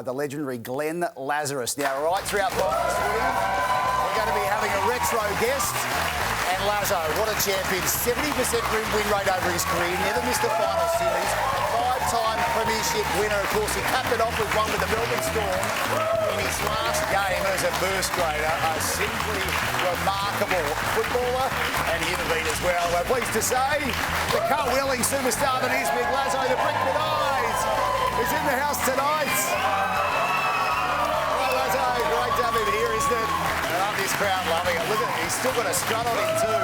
the legendary Glenn Lazarus. Now, right throughout finals footy, we're going to be having a retro guest. And Lazo, what a champion. 70% win rate over his career. Never missed a final series. 5-time premiership winner. Of course, he capped it off with one with the Melbourne Storm in his last game as a first grader. A simply remarkable footballer and human being as well. We're pleased to say the car-wheeling superstar that is Big Lazo, the Brickman Eyes, is in the house tonight. Hello, Lazo. Great to have him here, isn't it? And aren't this crowd loving it? Look at it. He's still got a strut on him too.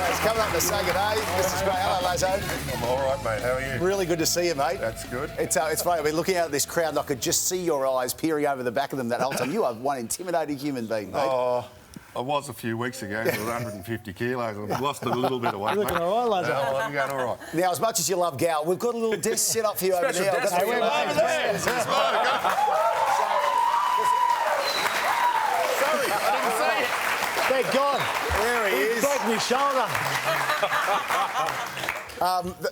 He's coming up to say good day. Mr. Gray. Hello, Lazo. I'm all right, mate. How are you? Really good to see you, mate. That's good. It's funny. I've been looking out at this crowd and I could just see your eyes peering over the back of them that whole time. You are one intimidating human being, mate. Oh, I was a few weeks ago. I was 150 kilos. I've lost a little bit of weight, You're looking all right, Lazo. No, I'm going all right. Now, as much as you love Gal, we've got a little desk set up for you over there. Desk I've got for you over there. Sorry, I didn't see it. Thank God. There he is. Broke my shoulder.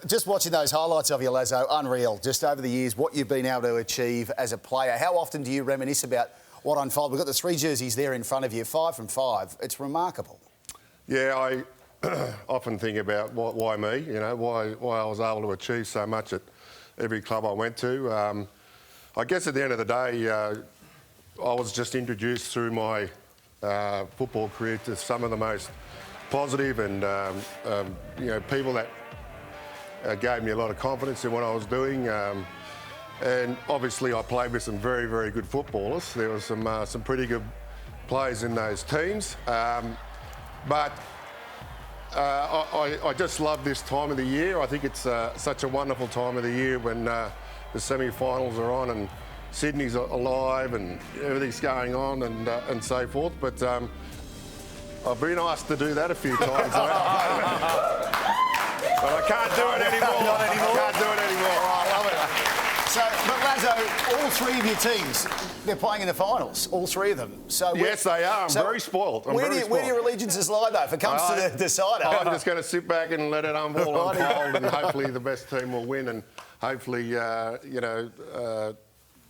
Just watching those highlights of you, Lazo, unreal. Just over the years, what you've been able to achieve as a player. How often do you reminisce about what unfolded? We've got the 3 jerseys there in front of you, 5 from 5. It's remarkable. Yeah, I often think about why me, you know, why I was able to achieve so much at every club I went to. I guess at the end of the day, I was just introduced through my football career to some of the most positive and, you know, people that gave me a lot of confidence in what I was doing. And obviously I played with some very, very good footballers. There were some pretty good players in those teams. But I just love this time of the year. I think it's such a wonderful time of the year when the semi-finals are on and Sydney's alive and everything's going on and so forth. But I've been asked to do that a few times. But I can't do it anymore. Not anymore? I can't do it anymore. Oh, I love it. So, but Lazo, all 3 of your teams, they're playing in the finals, all 3 of them. So yes, they are. I'm very spoiled. Where do your allegiances lie, though, if it comes to the decider? I'm just going to sit back and let it unfold and hopefully the best team will win and hopefully, you know,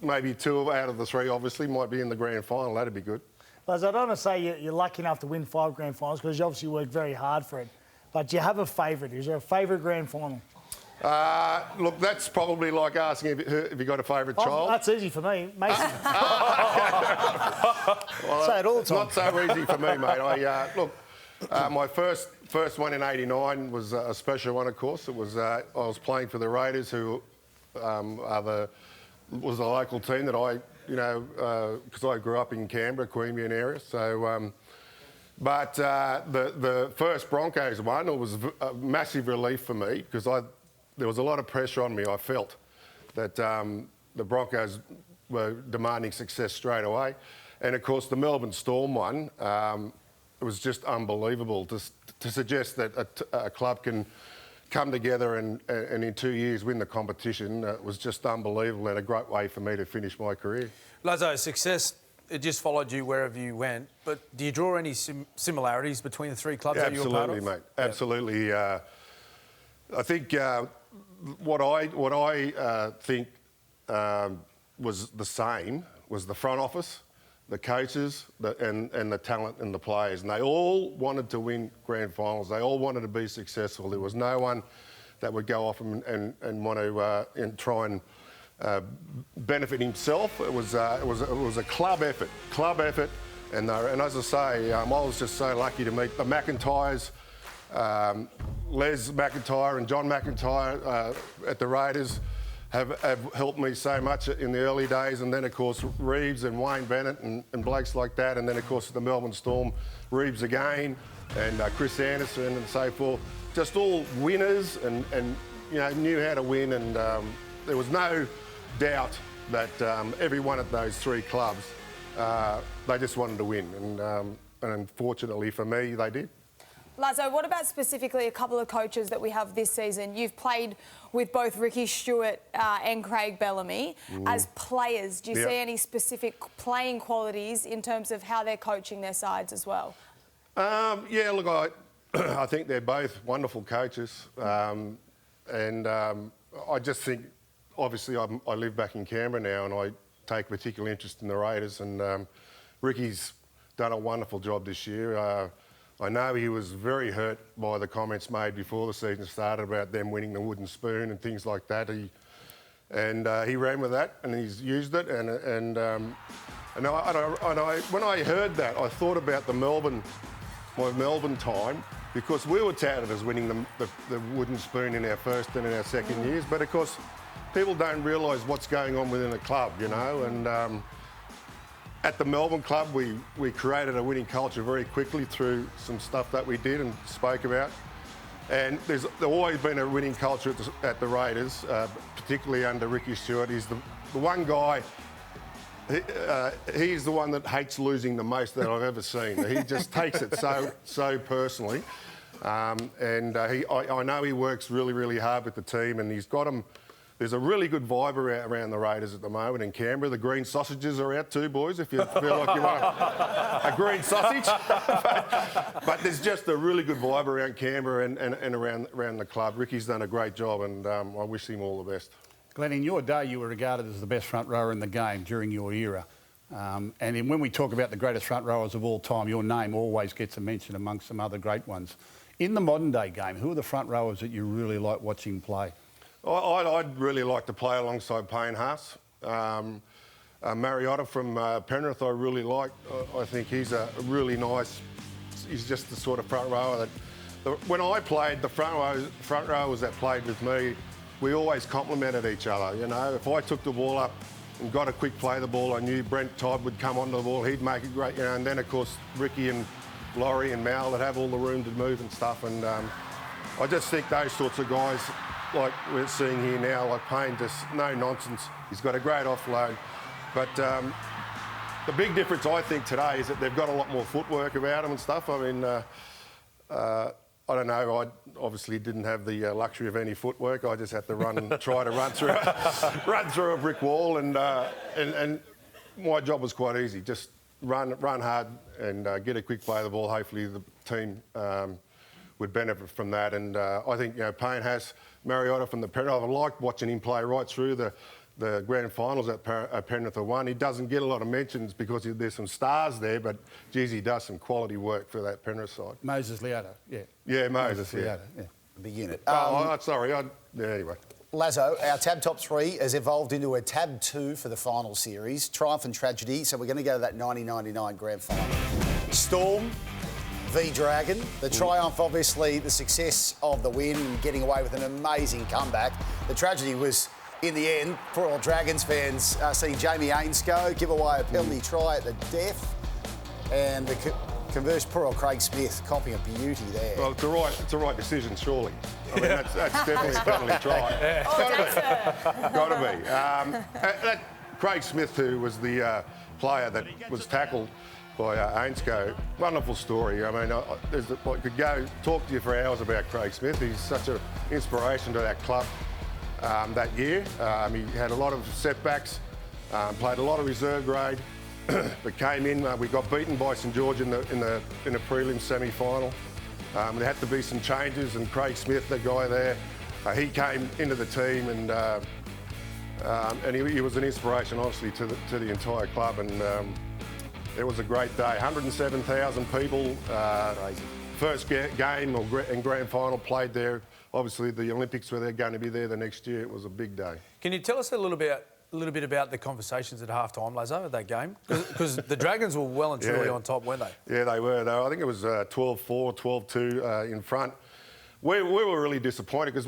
maybe 2 out of the 3 obviously might be in the grand final. That'd be good. Lazo, I don't want to say you're lucky enough to win 5 grand finals because you obviously worked very hard for it. But do you have a favourite? Is there a favourite grand final? Look, that's probably like asking if you got a favourite child. That's easy for me. Mason. Well, say it all the it's time. not so easy for me, mate. My first one in '89 was a special one, of course. It was I was playing for the Raiders, who was a local team that I, you know, because I grew up in Canberra, Queanbeyan area. So, but the first Broncos one, it was a massive relief for me because there was a lot of pressure on me. I felt that the Broncos were demanding success straight away. And, of course, the Melbourne Storm one, it was just unbelievable to suggest that a club can come together and in 2 years win the competition. It was just unbelievable and a great way for me to finish my career. Lazo, success, it just followed you wherever you went. But do you draw any similarities between the 3 clubs that you were part of? Absolutely, mate. Absolutely. I think what I think was the same was the front office, the coaches, and the talent and the players. And they all wanted to win grand finals. They all wanted to be successful. There was no one that would go off and want to try and benefit himself. It was a club effort. And as I say, I was just so lucky to meet the McIntyres, Les McIntyre and John McIntyre at the Raiders have helped me so much in the early days, and then of course Reeves and Wayne Bennett and blokes like that, and then of course the Melbourne Storm, Reeves again, and Chris Anderson and so forth. Just all winners and you know, knew how to win, and there was no doubt that every one of those 3 clubs, they just wanted to win, and unfortunately for me, they did. Lazo, what about specifically a couple of coaches that we have this season? You've played with both Ricky Stewart and Craig Bellamy. As players, do you see any specific playing qualities in terms of how they're coaching their sides as well? Yeah, look, I think they're both wonderful coaches. And I just think obviously I live back in Canberra now, and I take particular interest in the Raiders. And Ricky's done a wonderful job this year. I know he was very hurt by the comments made before the season started about them winning the wooden spoon and things like that. He ran with that, and he's used it. And when I heard that, I thought about my Melbourne time, because we were touted as winning the wooden spoon in our first and in our second years. But of course, people don't realise what's going on within a club, you know. And at the Melbourne club, we created a winning culture very quickly through some stuff that we did and spoke about. And there's always been a winning culture at the Raiders, particularly under Ricky Stewart. He's the one guy. He's the one that hates losing the most that I've ever seen. He just takes it so personally, I know he works really, really hard with the team, and he's got them. There's a really good vibe around the Raiders at the moment in Canberra. The green sausages are out too, boys, if you feel like you want a green sausage. but there's just a really good vibe around Canberra and around the club. Ricky's done a great job, and I wish him all the best. Glenn, in your day, you were regarded as the best front rower in the game during your era. When we talk about the greatest front rowers of all time, your name always gets a mention amongst some other great ones. In the modern day game, who are the front rowers that you really like watching play? I'd really like to play alongside Payne Haas. Mariotta from Penrith I really like. I think he's a really nice... He's just the sort of front rower that... When I played, the front rowers that played with me, we always complimented each other, you know. If I took the ball up and got a quick play the ball, I knew Brent Todd would come onto the ball, he'd make it great, you know. And then, of course, Ricky and Laurie and Mal that have all the room to move and stuff. And I just think those sorts of guys, like we're seeing here now, like Payne, just no nonsense. He's got a great offload. But the big difference, I think, today is that they've got a lot more footwork about them and stuff. I mean, I don't know, I obviously didn't have the luxury of any footwork. I just had to try to run through a brick wall, and my job was quite easy. Just run hard and get a quick play of the ball. Hopefully the team would benefit from that. And I think, you know, Payne has Mariotta from the Penrith. I liked watching him play right through the grand finals at Penrith won. He doesn't get a lot of mentions because there's some stars there, but geez, he does some quality work for that Penrith side. Moses Leota, yeah. Yeah, Moses, yeah. Big unit. Sorry, anyway. Lazo, our tab top three has evolved into a tab two for the final series. Triumph and tragedy, so we're going to go to that 1999 grand final. Storm v Dragon. The triumph, obviously, the success of the win and getting away with an amazing comeback. The tragedy was, in the end, poor old Dragons fans seeing Jamie Ainscough give away a penalty try at the death, and the converse, poor old Craig Smith copying a beauty there. Well, it's the right decision, surely. I mean, that's definitely a penalty try. Got to be. Craig Smith, who was the player that was tackled by Ainscough, wonderful story. I mean, I could go talk to you for hours about Craig Smith. He's such an inspiration to that club. That year, he had a lot of setbacks, played a lot of reserve grade, but came in. We got beaten by St George in a prelim semi-final. There had to be some changes, and Craig Smith, the guy there, he came into the team, and he was an inspiration, obviously, to the entire club. And it was a great day. 107,000 people. First game and grand final played there. Obviously, the Olympics were going to be there the next year. It was a big day. Can you tell us a little bit about the conversations at half-time, Lazo, at that game? Because the Dragons were well and truly on top, weren't they? Yeah, they were. I think it was 12-4, 12-2 in front. We were really disappointed because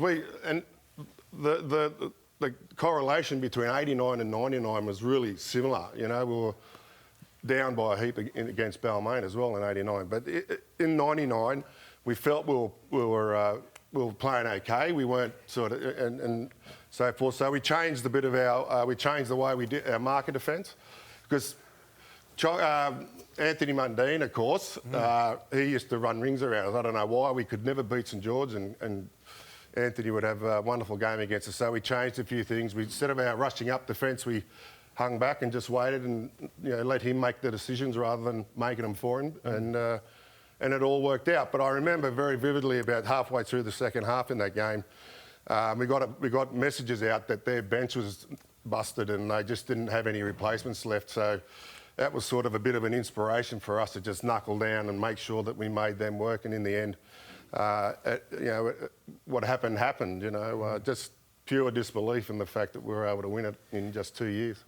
the correlation between 89 and 99 was really similar. You know, we were down by a heap against Balmain as well in 89. But in 99, we felt we were playing okay. We weren't sort of and so forth. So we changed a bit of we changed the way we did our marker defence, because Anthony Mundine, of course, he used to run rings around us. I don't know why. We could never beat St George, and Anthony would have a wonderful game against us. So we changed a few things. Instead of our rushing up defence, we hung back and just waited and let him make the decisions rather than making them for him. And it all worked out. But I remember very vividly about halfway through the second half in that game, We got messages out that their bench was busted and they just didn't have any replacements left. So that was sort of a bit of an inspiration for us to just knuckle down and make sure that we made them work. And in the end, what happened. Just pure disbelief in the fact that we were able to win it in just 2 years.